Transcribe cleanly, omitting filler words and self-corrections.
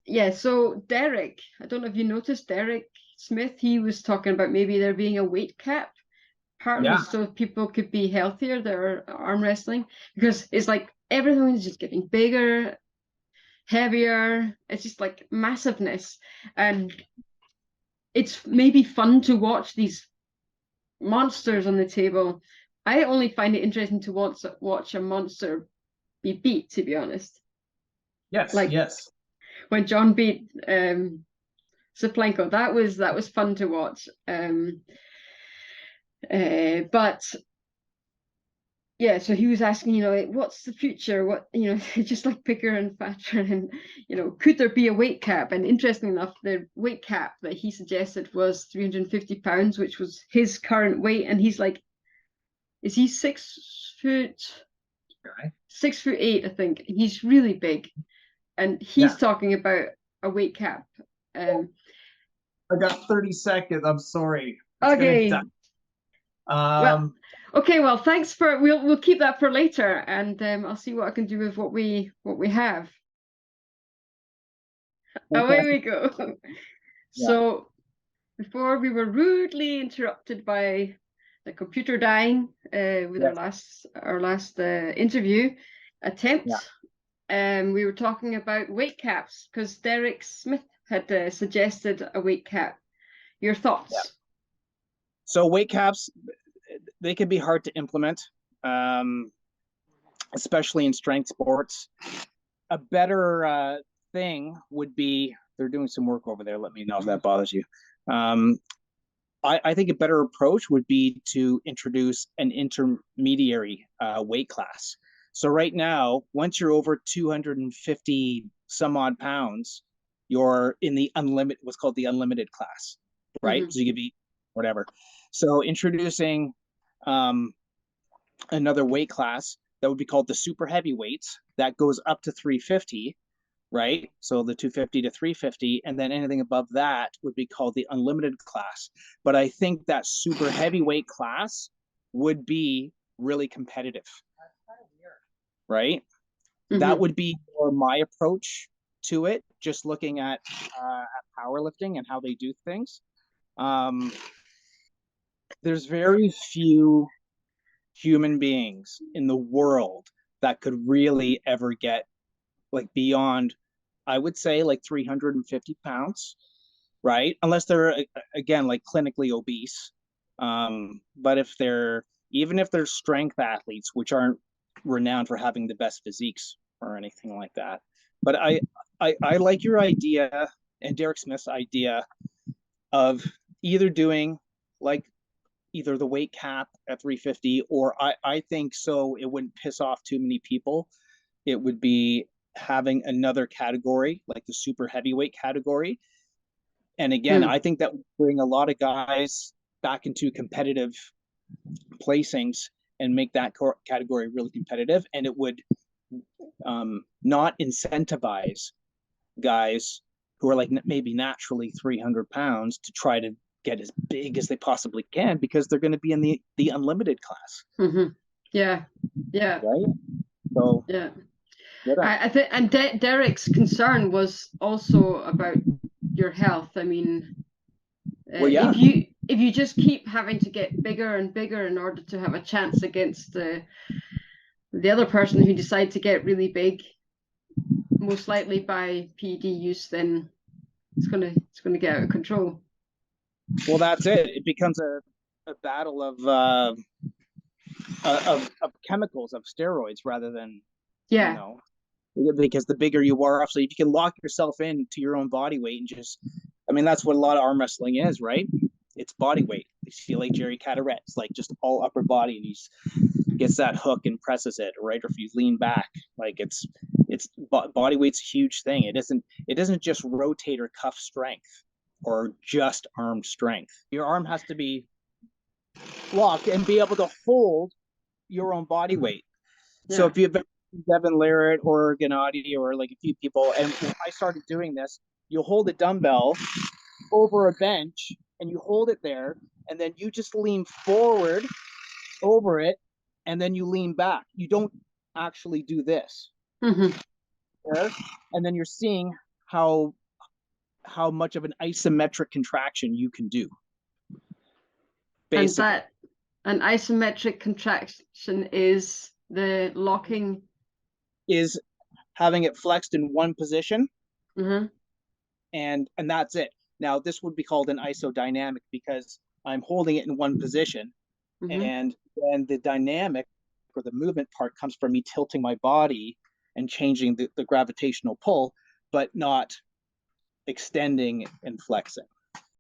yeah, so Derek, I don't know if you noticed, Derek Smith, he was talking about maybe there being a weight cap, partly Yeah. so people could be healthier that are arm wrestling, because it's like everyone's just getting bigger, heavier. It's just like massiveness. And it's maybe fun to watch these monsters on the table. I only find it interesting to watch a monster be beat, to be honest. Yes. Like Yes. when John beat Zaplenko, that was fun to watch. But yeah, so he was asking, what's the future? What, just like bigger and fatter, and could there be a weight cap? And interesting enough, the weight cap that he suggested was 350 pounds, which was his current weight. And he's like, is he 6 foot, Okay. 6'8", I think. He's really big, and Yeah. he's talking about a weight cap. Um, I got 30 seconds. I'm sorry. It's gonna die. okay, well, Um, okay, well, thanks for we'll keep that for later, and I'll see what I can do with what we have. Away okay. we go. Yeah. So before we were rudely interrupted by the computer dying with our Yes. last interview Yeah. attempt. We were talking about weight caps because Derek Smith had suggested a weight cap. Your Yeah. thoughts? So weight caps, they can be hard to implement, um, especially in strength sports. A better thing would be they're doing some work over there. Let me know if that bothers you. Um, I think a better approach would be to introduce an intermediary weight class. So right now, once you're over 250 some odd pounds, you're in the unlimited, what's called the unlimited class, right? Mm-hmm. So you could be whatever. So introducing um, another weight class that would be called the super heavyweights that goes up to 350, right? So the 250 to 350, and then anything above that would be called the unlimited class. But I think that super heavyweight class would be really competitive, right? That Mm-hmm. would be more my approach to it, just looking at powerlifting and how they do things. Um, there's very few human beings in the world that could really ever get like beyond, I would say, like 350 pounds, right? Unless they're again like clinically obese. But if they're even if they're strength athletes, which aren't renowned for having the best physiques or anything like that. But I like your idea and Derek Smith's idea of either doing like either the weight cap at 350, or I think so it wouldn't piss off too many people. It would be having another category like the super heavyweight category. And again, Mm. I think that would bring a lot of guys back into competitive placings and make that category really competitive. And it would not incentivize guys who are like maybe naturally 300 pounds to try to get as big as they possibly can because they're going to be in the unlimited class. Mm-hmm. Yeah, yeah, Right. So yeah. yeah. I think, and Derek's concern was also about your health. I mean, Well, yeah. if you just keep having to get bigger and bigger in order to have a chance against the other person who decides to get really big, most likely by PED use, then it's gonna get out of control. Well, that's it. It becomes a battle of chemicals, of steroids, rather than, you Yeah, know, because the bigger you are, so if you can lock yourself into your own body weight and just, I mean, that's what a lot of arm wrestling is, right? It's body weight. You see, like Jerry Cataret, it's like just all upper body, and he gets that hook and presses it, right? Or if you lean back, like it's body weight's a huge thing. It isn't just rotator cuff strength or just arm strength. Your arm has to be locked and be able to hold your own body weight. So yeah. if you've been Devin Larratt or Gennady or like a few people, and when I started doing this, you'll hold a dumbbell over a bench and you hold it there, and then you just lean forward over it, and then you lean back. You don't actually do this. Mm-hmm. There, and then you're seeing how much of an isometric contraction you can do. And Basically, that an isometric contraction is the locking. is having it flexed in one position, Uh-huh. and that's it. Now, this would be called an isodynamic because I'm holding it in one position, and then the dynamic or the movement part comes from me tilting my body and changing the gravitational pull, but not extending and flexing.